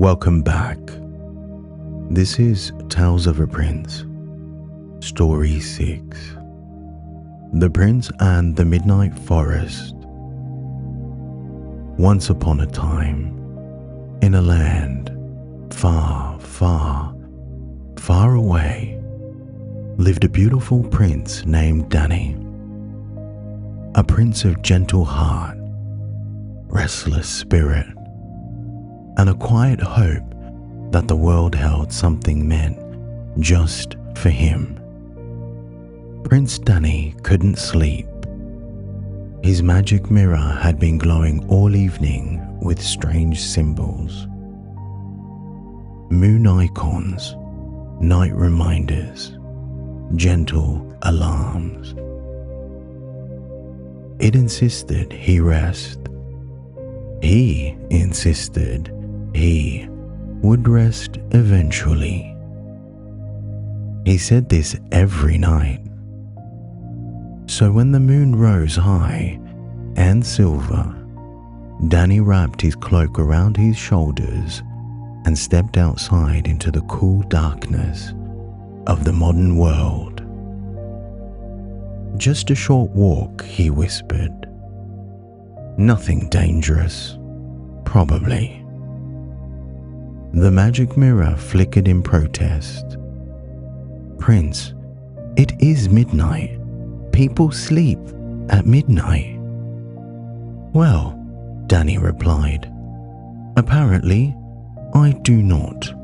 Welcome back. This is Tales of a Prince, Story 6. The Prince and the Midnight Forest. Once upon a time, in a land far, far, far away, lived a beautiful prince named Dani. A prince of gentle heart, restless spirit, and a quiet hope that the world held something meant just for him. Prince Dani couldn't sleep. His magic mirror had been glowing all evening with strange symbols. Moon icons, night reminders, gentle alarms. It insisted he rest. He insisted he would rest eventually. He said this every night. So when the moon rose high and silver, Dani wrapped his cloak around his shoulders and stepped outside into the cool darkness of the modern world. Just a short walk, he whispered. Nothing dangerous, probably. The magic mirror flickered in protest. Prince, it is midnight. People sleep at midnight. Well, Dani replied, apparently, I do not.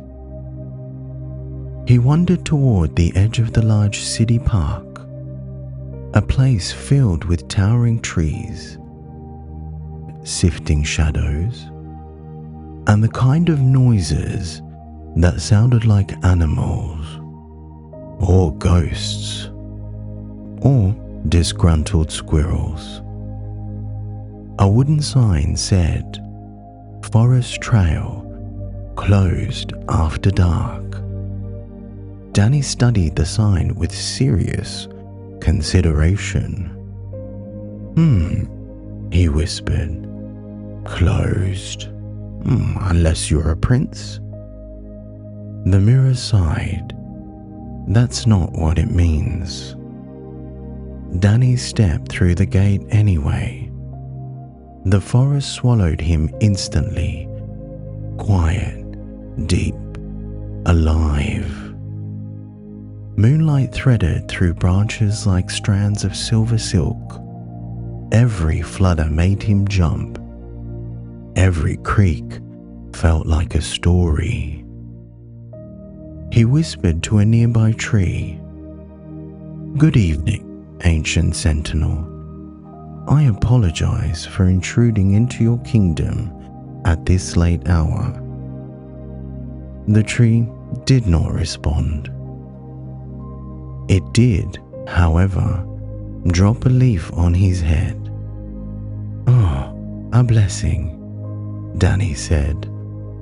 He wandered toward the edge of the large city park, a place filled with towering trees, sifting shadows, and the kind of noises that sounded like animals, or ghosts, or disgruntled squirrels. A wooden sign said, Forest Trail, closed after dark. Dani studied the sign with serious consideration. He whispered. Closed? Unless you're a prince? The mirror sighed. That's not what it means. Dani stepped through the gate anyway. The forest swallowed him instantly. Quiet, deep, alive. Moonlight threaded through branches like strands of silver silk. Every flutter made him jump. Every creak felt like a story. He whispered to a nearby tree. Good evening, ancient sentinel. I apologize for intruding into your kingdom at this late hour. The tree did not respond. It did, however, drop a leaf on his head. Oh, a blessing, Dani said,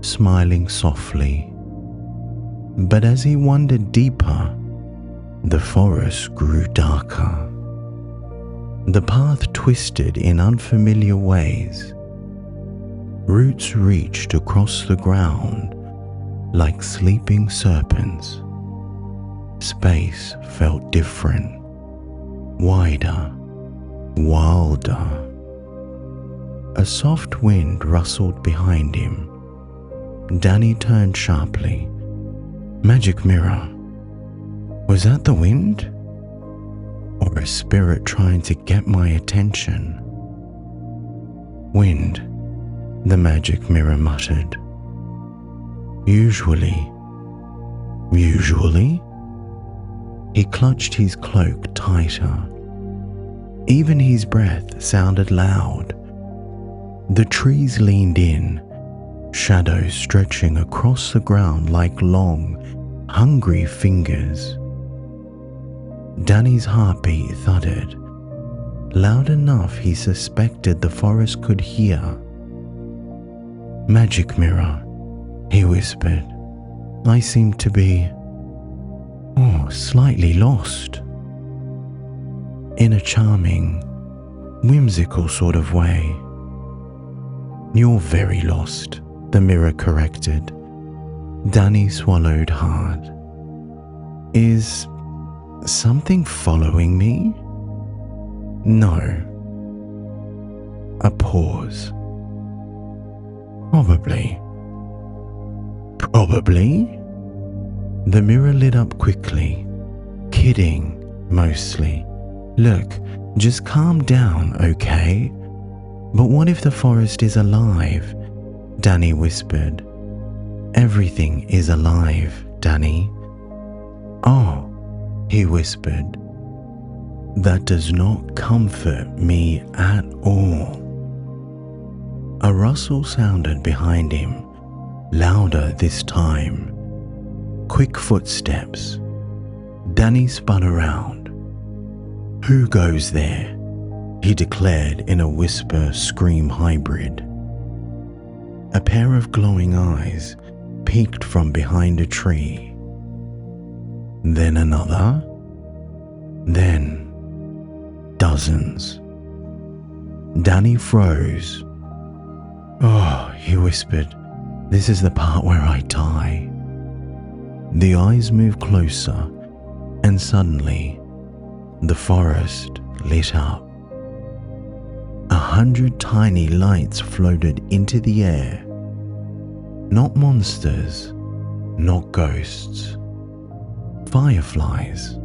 smiling softly. But as he wandered deeper, the forest grew darker. The path twisted in unfamiliar ways. Roots reached across the ground like sleeping serpents. Space felt different, wider, wilder. A soft wind rustled behind him. Dani turned sharply. Magic mirror. Was that the wind? Or a spirit trying to get my attention? Wind, the magic mirror muttered. Usually? He clutched his cloak tighter. Even his breath sounded loud. The trees leaned in, shadows stretching across the ground like long, hungry fingers. Dani's heartbeat thudded, loud enough he suspected the forest could hear. Magic mirror, he whispered. I seem to be, slightly lost. In a charming, whimsical sort of way. You're very lost, the mirror corrected, Dani swallowed hard. Is something following me? No. A pause. Probably. Probably? The mirror lit up quickly. Kidding, mostly. Look, just calm down, okay? But what if the forest is alive? Dani whispered. Everything is alive, Dani. Oh, he whispered. That does not comfort me at all. A rustle sounded behind him, louder this time. Quick footsteps. Dani spun around. Who goes there? He declared in a whisper-scream hybrid. A pair of glowing eyes peeked from behind a tree. Then another. Then dozens. Dani froze. Oh, he whispered, this is the part where I die. The eyes moved closer, and suddenly, the forest lit up. 100 tiny lights floated into the air. Not monsters, not ghosts. Fireflies.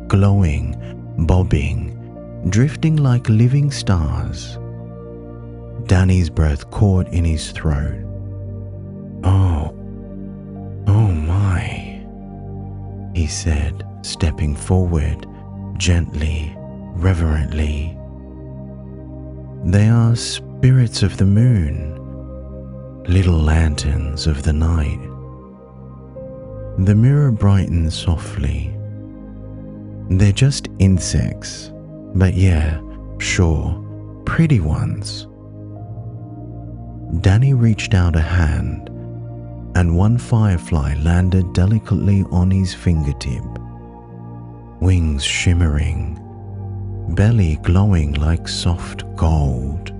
Glowing, bobbing, drifting like living stars. Dani's breath caught in his throat. Oh my, he said, stepping forward, gently, reverently. They are spirits of the moon, little lanterns of the night. The mirror brightened softly. They're just insects, but yeah, sure, pretty ones. Dani reached out a hand, and one firefly landed delicately on his fingertip. Wings shimmering, belly glowing like soft gold.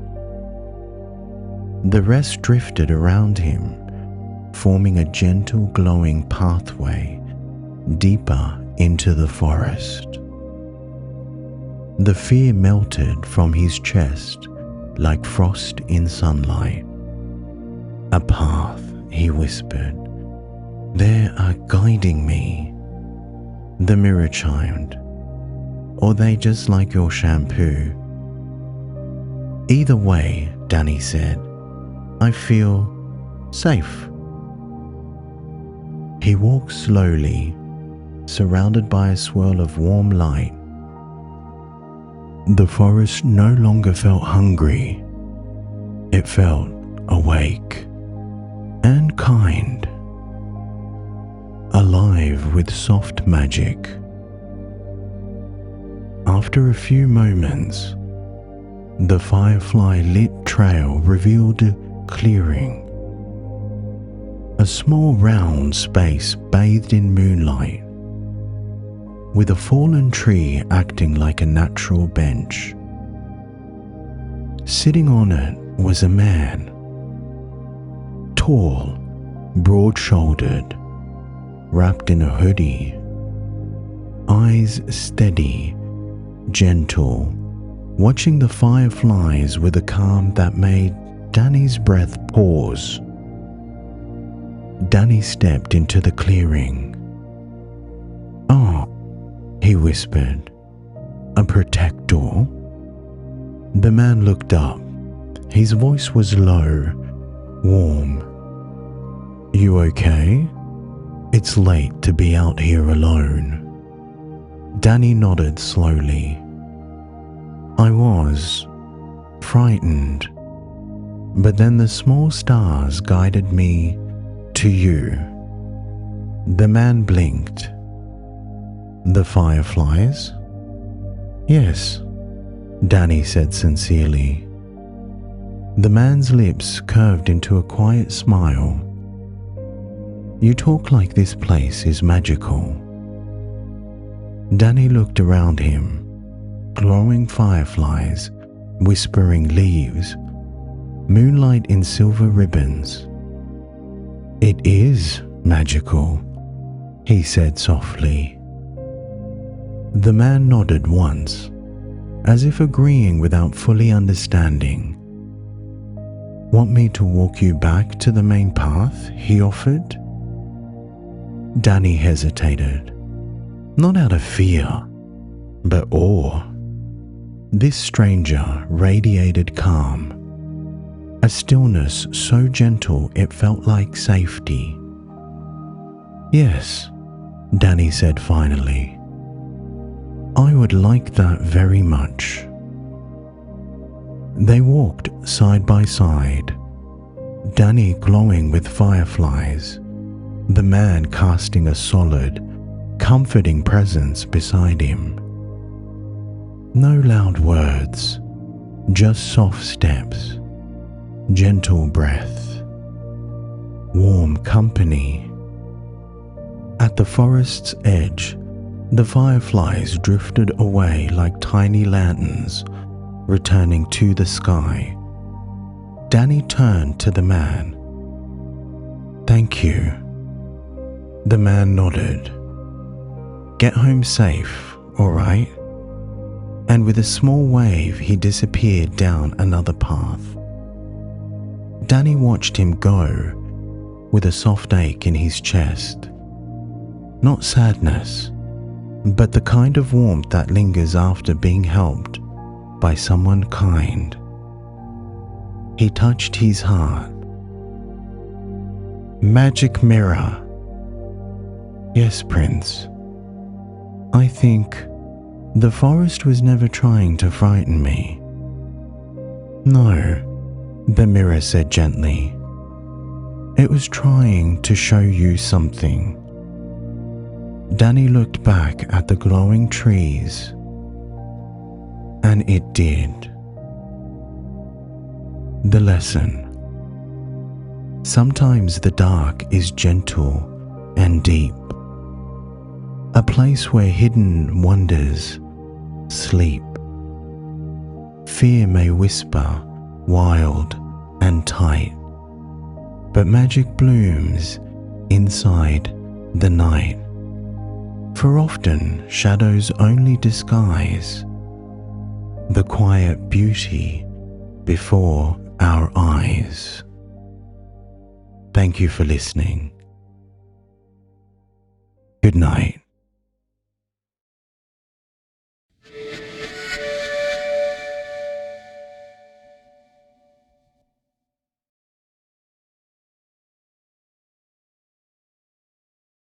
The rest drifted around him, forming a gentle glowing pathway deeper into the forest. The fear melted from his chest like frost in sunlight. A path, he whispered. They are guiding me. The mirror chimed. Or they just like your shampoo. Either way, Dani said, I feel safe. He walked slowly, surrounded by a swirl of warm light. The forest no longer felt hungry. It felt awake and kind, alive with soft magic. After a few moments, the firefly-lit trail revealed a clearing. A small round space bathed in moonlight, with a fallen tree acting like a natural bench. Sitting on it was a man, tall, broad-shouldered, wrapped in a hoodie, eyes steady, gentle, watching the fireflies with a calm that made Dani's breath pause. Dani stepped into the clearing. Oh, he whispered, a protector? The man looked up. His voice was low, warm. You okay? It's late to be out here alone. Dani nodded slowly. I was frightened, but then the small stars guided me to you. The man blinked. The fireflies? Yes, Dani said sincerely. The man's lips curved into a quiet smile. You talk like this place is magical. Dani looked around him. Glowing fireflies, whispering leaves, moonlight in silver ribbons. "It is magical," he said softly. The man nodded once, as if agreeing without fully understanding. "Want me to walk you back to the main path?" he offered. Dani hesitated, not out of fear, but awe. This stranger radiated calm, a stillness so gentle it felt like safety. "Yes," Dani said finally. "I would like that very much." They walked side by side, Dani glowing with fireflies, the man casting a solid, comforting presence beside him. No loud words, just soft steps, gentle breath, warm company. At the forest's edge, the fireflies drifted away like tiny lanterns, returning to the sky. Dani turned to the man. "Thank you." The man nodded. "Get home safe, all right?" And with a small wave, he disappeared down another path. Dani watched him go with a soft ache in his chest. Not sadness, but the kind of warmth that lingers after being helped by someone kind. He touched his heart. "Magic mirror." "Yes, Prince. I think the forest was never trying to frighten me." "No," the mirror said gently. "It was trying to show you something." Dani looked back at the glowing trees, and it did. The lesson. Sometimes the dark is gentle and deep, a place where hidden wonders sleep. Fear may whisper, wild and tight, but magic blooms inside the night. For often shadows only disguise the quiet beauty before our eyes. Thank you for listening. Good night.